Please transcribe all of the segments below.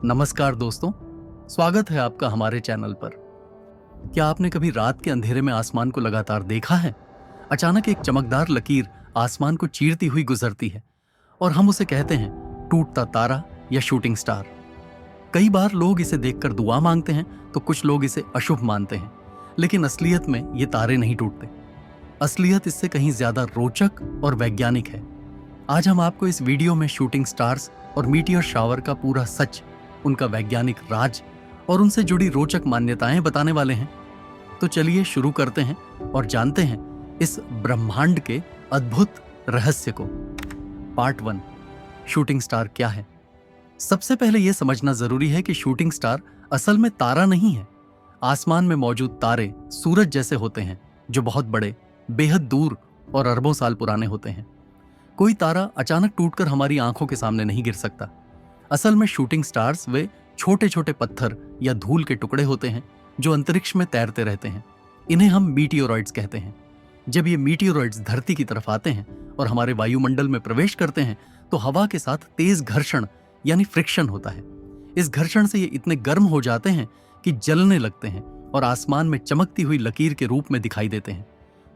नमस्कार दोस्तों, स्वागत है आपका हमारे चैनल पर। क्या आपने कभी रात के अंधेरे में आसमान को लगातार देखा है? अचानक एक चमकदार लकीर आसमान को चीरती हुई गुजरती है और हम उसे कहते हैं टूटता तारा या शूटिंग स्टार। कई बार लोग इसे देखकर दुआ मांगते हैं तो कुछ लोग इसे अशुभ मानते हैं, लेकिन असलियत में ये तारे नहीं टूटते। असलियत इससे कहीं ज्यादा रोचक और वैज्ञानिक है। आज हम आपको इस वीडियो में शूटिंग स्टार्स और मीटियर शावर का पूरा सच, उनका वैज्ञानिक राज और उनसे जुड़ी रोचक मान्यताएं बताने वाले हैं। तो चलिए शुरू करते हैं और जानते हैं इस ब्रह्मांड के अद्भुत रहस्य को। पार्ट 1, शूटिंग स्टार क्या है? सबसे पहले यह समझना जरूरी है कि शूटिंग स्टार असल में तारा नहीं है। आसमान में मौजूद तारे सूरज जैसे होते हैं, जो बहुत बड़े, बेहद दूर और अरबों साल पुराने होते हैं। कोई तारा अचानक टूटकर हमारी आंखों के सामने नहीं गिर सकता। असल में शूटिंग स्टार्स वे छोटे छोटे पत्थर या धूल के टुकड़े होते हैं जो अंतरिक्ष में तैरते रहते हैं। इन्हें हम मीटियोरॉइड्स कहते हैं। जब ये मीटियोरॉइड्स धरती की तरफ आते हैं और हमारे वायुमंडल में प्रवेश करते हैं तो हवा के साथ तेज घर्षण यानी फ्रिक्शन होता है। इस घर्षण से ये इतने गर्म हो जाते हैं कि जलने लगते हैं और आसमान में चमकती हुई लकीर के रूप में दिखाई देते हैं।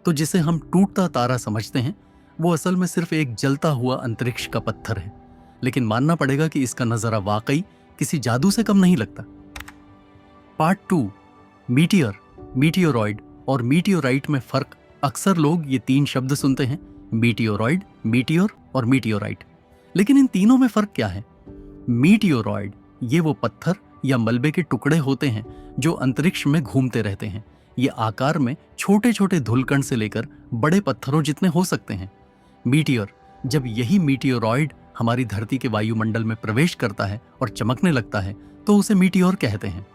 तो जिसे हम टूटता तारा समझते हैं, वो असल में सिर्फ एक जलता हुआ अंतरिक्ष का पत्थर है। लेकिन मानना पड़ेगा कि इसका नजारा वाकई किसी जादू से कम नहीं लगता। पार्ट 2, मीटियर, मीटियोरॉइड और मीटियोराइट में फर्क। अक्सर लोग ये 3 शब्द सुनते हैं, मीटियोरॉइड, मीटियोर और मीटियोराइट। लेकिन इन तीनों में फर्क क्या है? मीटियोरॉइड ये वो पत्थर या मलबे के टुकड़े होते हैं जो अंतरिक्ष में घूमते रहते हैं। ये आकार में छोटे छोटे धूलकण से लेकर बड़े पत्थरों जितने हो सकते हैं। मीटियर, जब यही मीटियोरॉइड हमारी धरती के वायुमंडल में प्रवेश करता है और चमकने लगता है तो उसे मीटियोर कहते हैं।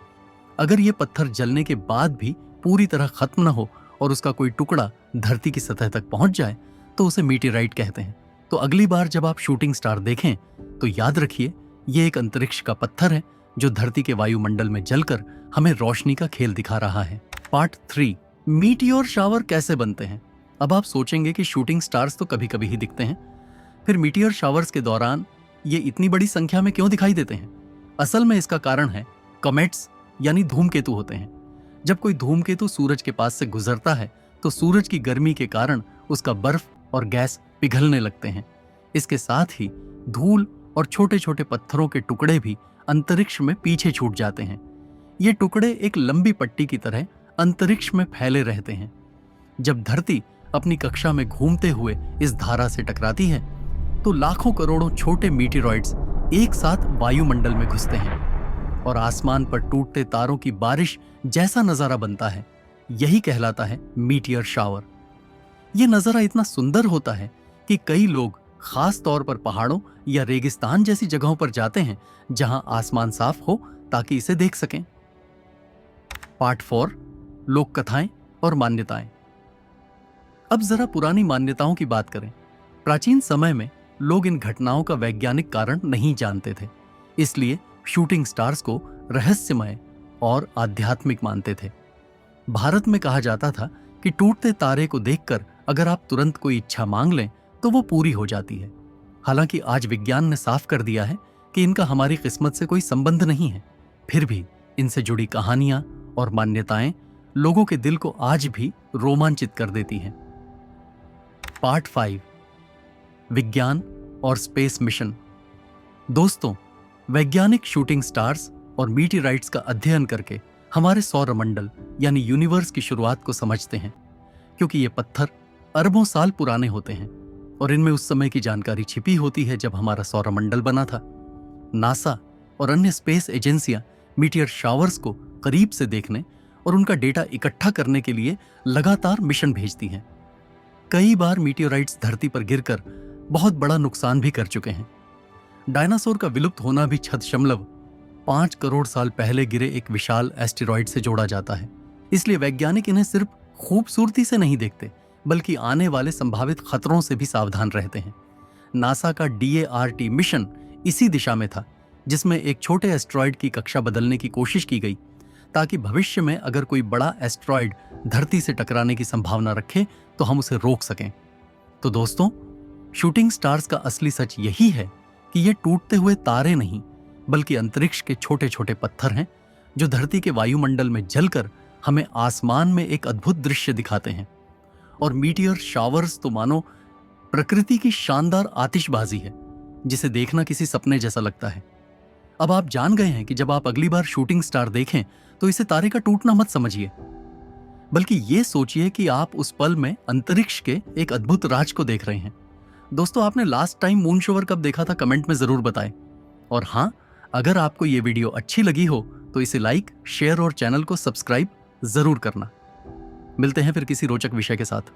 अगर ये पत्थर जलने के बाद भी पूरी तरह खत्म न हो और उसका कोई टुकड़ा धरती की सतह तक पहुंच जाए तो उसे मीटियोराइट कहते हैं। तो अगली बार जब आप शूटिंग स्टार देखें तो याद रखिए, ये एक अंतरिक्ष का पत्थर है जो धरती के वायुमंडल में जलकर हमें रोशनी का खेल दिखा रहा है। पार्ट 3, मीटियोर शावर कैसे बनते हैं? अब आप सोचेंगे कि शूटिंग स्टार्स तो कभी कभी ही दिखते हैं, फिर मीटियोर शावर्स के दौरान ये इतनी बड़ी संख्या में क्यों दिखाई देते हैं? असल में इसका कारण है कॉमेट्स यानी धूमकेतु होते हैं। जब कोई धूमकेतु सूरज के पास से गुजरता है तो सूरज की गर्मी के कारण उसका बर्फ और गैस पिघलने लगते हैं। इसके साथ ही धूल और छोटे छोटे पत्थरों के टुकड़े भी अंतरिक्ष में पीछे छूट जाते हैं। ये टुकड़े एक लंबी पट्टी की तरह अंतरिक्ष में फैले रहते हैं। जब धरती अपनी कक्षा में घूमते हुए इस धारा से टकराती है तो लाखों करोड़ों छोटे मीटियोरॉइड्स एक साथ वायुमंडल में घुसते हैं और आसमान पर टूटते तारों की बारिश जैसा नजारा बनता है। यही कहलाता है मीटियर शावर। यह नजारा इतना सुंदर होता है कि कई लोग खास तौर पर पहाड़ों या रेगिस्तान जैसी जगहों पर जाते हैं जहां आसमान साफ हो ताकि इसे देख सकें। पार्ट 4, लोक कथाएं और मान्यताएं। अब जरा पुरानी मान्यताओं की बात करें। प्राचीन समय में लोग इन घटनाओं का वैज्ञानिक कारण नहीं जानते थे, इसलिए शूटिंग स्टार्स को रहस्यमय और आध्यात्मिक मानते थे। भारत में कहा जाता था कि टूटते तारे को देखकर अगर आप तुरंत कोई इच्छा मांग लें तो वो पूरी हो जाती है। हालांकि आज विज्ञान ने साफ कर दिया है कि इनका हमारी किस्मत से कोई संबंध नहीं है, फिर भी इनसे जुड़ी कहानियां और मान्यताएं लोगों के दिल को आज भी रोमांचित कर देती हैं। पार्ट 5, विज्ञान और स्पेस मिशन। दोस्तों, वैज्ञानिक शूटिंग स्टार्स और मीटियोराइट्स का अध्ययन करके हमारे सौरमंडल यानी यूनिवर्स की शुरुआत को समझते हैं, क्योंकि ये पत्थर अरबों साल पुराने होते हैं और इनमें उस समय की जानकारी छिपी होती है जब हमारा सौरमंडल बना था। नासा और अन्य स्पेस एजेंसियां मीटियर शावर्स को करीब से देखने और उनका डेटा इकट्ठा करने के लिए लगातार मिशन भेजती हैं। कई बार मीटियोराइट्स धरती पर गिरकर बहुत बड़ा नुकसान भी कर चुके हैं। डायनासोर का विलुप्त होना भी 5 करोड़ साल पहले गिरे एक विशाल एस्टेरॉइड से जोड़ा जाता है। इसलिए वैज्ञानिक इन्हें सिर्फ खूबसूरती से नहीं देखते, बल्कि आने वाले संभावित खतरों से भी सावधान रहते हैं। नासा का DART मिशन इसी दिशा में था, जिसमें एक छोटे एस्टेरॉइड की कक्षा बदलने की कोशिश की गई ताकि भविष्य में अगर कोई बड़ा एस्टेरॉइड धरती से टकराने की संभावना रखे तो हम उसे रोक सकें। तो दोस्तों, शूटिंग स्टार्स का असली सच यही है कि ये टूटते हुए तारे नहीं, बल्कि अंतरिक्ष के छोटे छोटे पत्थर हैं जो धरती के वायुमंडल में जलकर हमें आसमान में एक अद्भुत दृश्य दिखाते हैं। और मीटियर शावर्स तो मानो प्रकृति की शानदार आतिशबाजी है जिसे देखना किसी सपने जैसा लगता है। अब आप जान गए हैं कि जब आप अगली बार शूटिंग स्टार देखें तो इसे तारे का टूटना मत समझिए, बल्कि ये सोचिए कि आप उस पल में अंतरिक्ष के एक अद्भुत राज को देख रहे हैं। दोस्तों, आपने लास्ट टाइम मून शोवर कब देखा था कमेंट में जरूर बताएं। और हाँ, अगर आपको ये वीडियो अच्छी लगी हो तो इसे लाइक, शेयर और चैनल को सब्सक्राइब जरूर करना। मिलते हैं फिर किसी रोचक विषय के साथ।